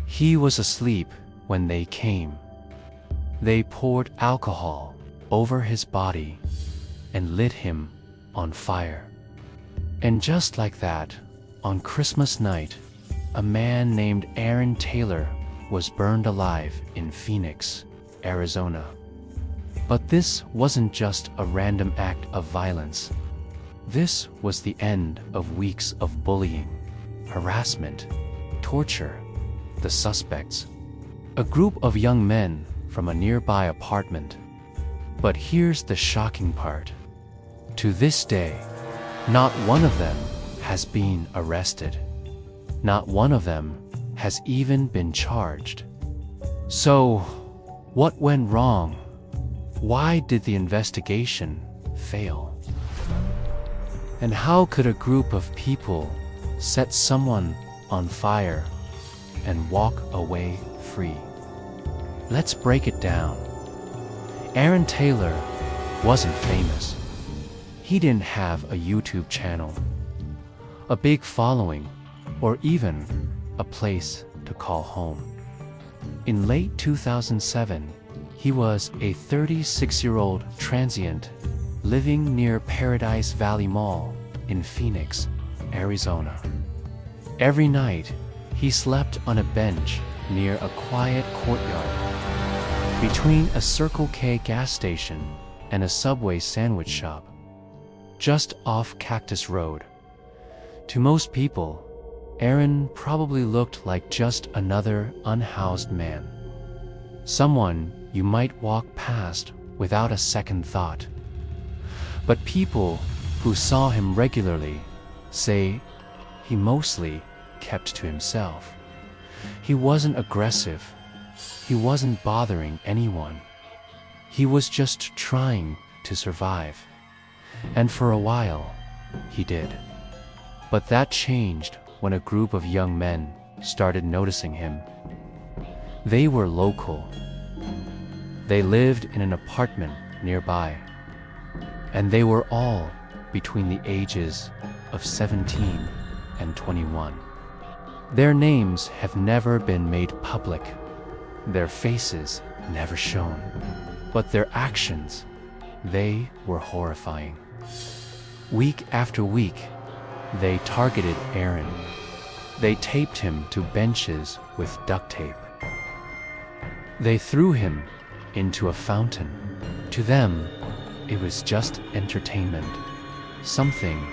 He was asleep when they came. They poured alcohol over his body and lit him on fire. And just like that, on Christmas night, a man named Aaron Taylor was burned alive in Phoenix, Arizona. But this wasn't just a random act of violence. This was the end of weeks of bullying, harassment, torture. The suspects, a group of young men from a nearby apartment. But here's the shocking part. To this day, not one of them has been arrested. Not one of them has even been charged. So, what went wrong? Why did the investigation fail? And how could a group of people set someone on fire and walk away free? Let's break it down. Aaron Taylor wasn't famous. He didn't have a YouTube channel, a big following, or even a place to call home. In late 2007, he was a 36-year-old transient living near Paradise Valley Mall in Phoenix, Arizona. Every night, he slept on a bench near a quiet courtyard between a Circle K gas station and a Subway sandwich shop, just off Cactus Road. To most people, Aaron probably looked like just another unhoused man. Someone you might walk past without a second thought. But people who saw him regularly say he mostly kept to himself. He wasn't aggressive. He wasn't bothering anyone. He was just trying to survive. And for a while, he did. But that changed when a group of young men started noticing him. They were local. They lived in an apartment nearby. And they were all between the ages of 17 and 21. Their names have never been made public. Their faces never shown. But their actions, they were horrifying. Week after week, they targeted Aaron. They taped him to benches with duct tape. They threw him into a fountain. To them, it was just entertainment, something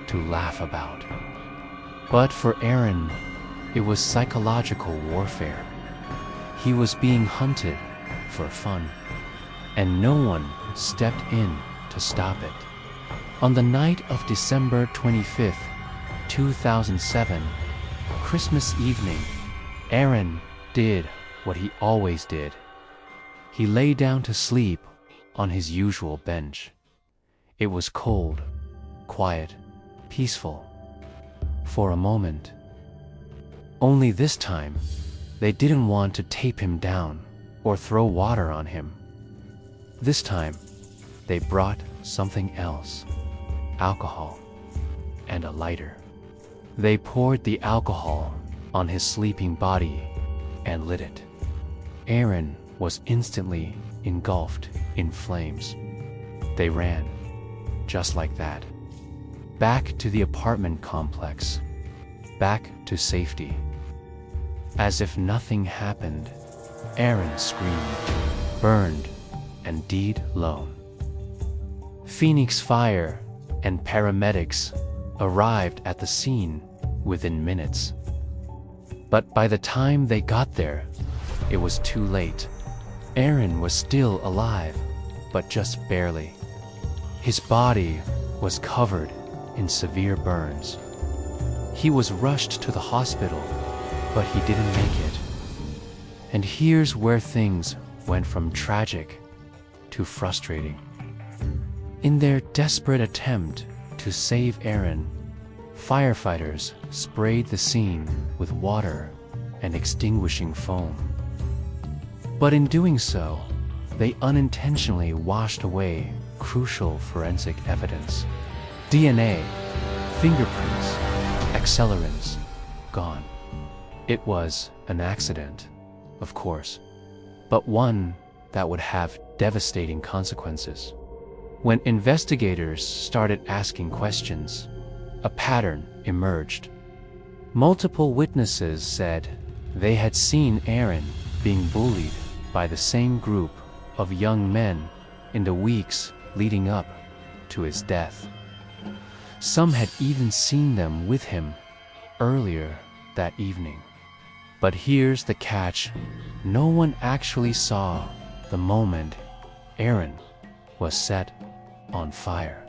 to laugh about. But for Aaron, it was psychological warfare. He was being hunted for fun, and no one stepped in to stop it. On the night of December 25th, 2007, Christmas evening, Aaron did what he always did. He lay down to sleep on his usual bench. It was cold, quiet, peaceful. For a moment. Only this time, they didn't want to tape him down or throw water on him. This time, they brought something else, alcohol and a lighter. They poured the alcohol on his sleeping body and lit it. Aaron was instantly engulfed in flames. They ran, just like that, back to the apartment complex, back to safety. As if nothing happened, Aaron screamed, burned, and died alone. Phoenix Fire and paramedics arrived at the scene within minutes. But by the time they got there, it was too late. Aaron was still alive, but just barely. His body was covered in severe burns. He was rushed to the hospital, but he didn't make it. And here's where things went from tragic to frustrating. In their desperate attempt to save Aaron, firefighters sprayed the scene with water and extinguishing foam. But in doing so, they unintentionally washed away crucial forensic evidence. DNA, fingerprints, accelerants, gone. It was an accident, of course, but one that would have devastating consequences. When investigators started asking questions, a pattern emerged. Multiple witnesses said they had seen Aaron being bullied by the same group of young men in the weeks leading up to his death. Some had even seen them with him earlier that evening. But here's the catch: no one actually saw the moment Aaron was set on fire.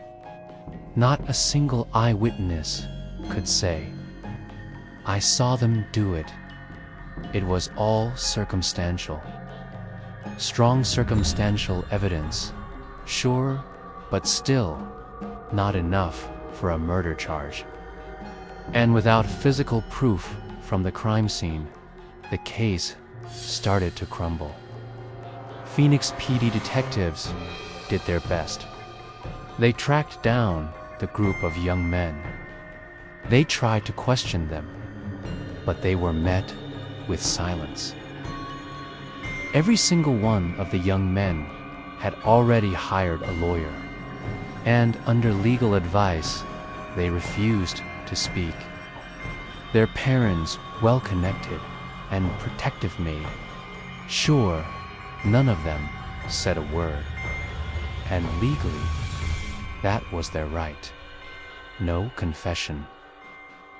Not a single eyewitness could say, "I saw them do it." It was all circumstantial. Strong circumstantial evidence, sure, but still not enough for a murder charge. And without physical proof from the crime scene, the case started to crumble. Phoenix PD detectives did their best. They tracked down the group of young men. They tried to question them, but they were met with silence. Every single one of the young men had already hired a lawyer, and under legal advice, they refused to speak. Their parents, well-connected and protective maid, sure, none of them said a word. And legally, that was their right. No confession,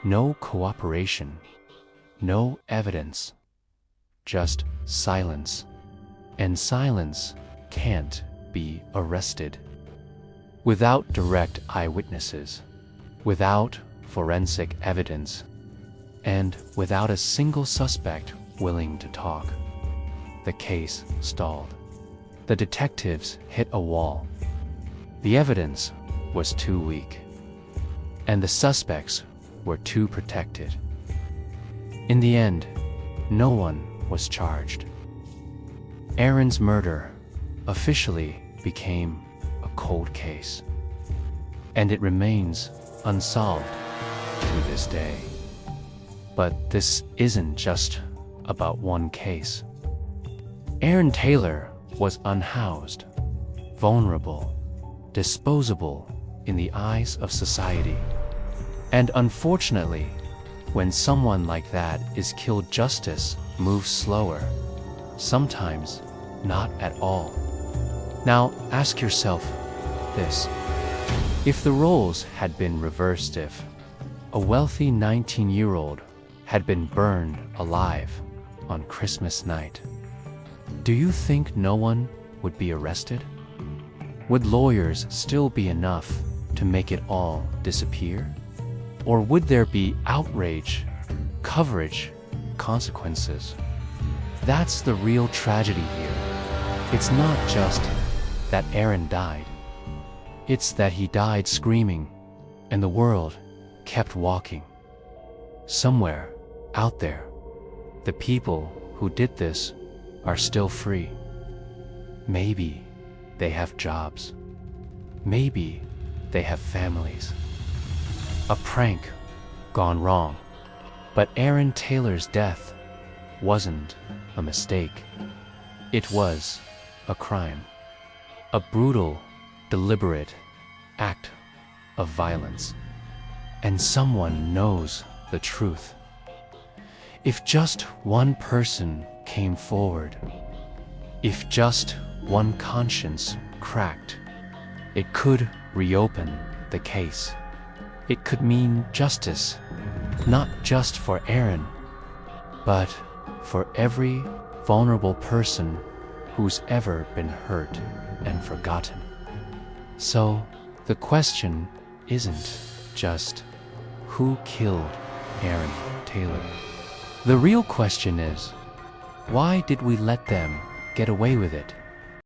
no cooperation, no evidence, just silence. And silence can't be arrested. Without direct eyewitnesses, without forensic evidence, and without a single suspect willing to talk, the case stalled. The detectives hit a wall. The evidence was too weak, and the suspects were too protected. In the end, no one was charged. Aaron's murder officially became a cold case, and it remains unsolved to this day. But this isn't just about one case. Aaron Taylor was unhoused, vulnerable, disposable in the eyes of society. And unfortunately, when someone like that is killed, justice moves slower, sometimes not at all. Now ask yourself this: if the roles had been reversed, if a wealthy 19-year-old had been burned alive on Christmas night, do you think no one would be arrested? Would lawyers still be enough to make it all disappear? Or would there be outrage, coverage, consequences? That's the real tragedy here. It's not just that Aaron died. It's that he died screaming, and the world kept walking. Somewhere out there, the people who did this are still free. Maybe they have jobs. Maybe they have families. A prank gone wrong. But Aaron Taylor's death wasn't a mistake. It was a crime. A brutal, deliberate act of violence. And someone knows the truth. If just one person came forward, if just one conscience cracked, it could reopen the case. It could mean justice, not just for Aaron, but for every vulnerable person who's ever been hurt and forgotten. So, the question isn't just who killed Aaron Taylor. The real question is, why did we let them get away with it?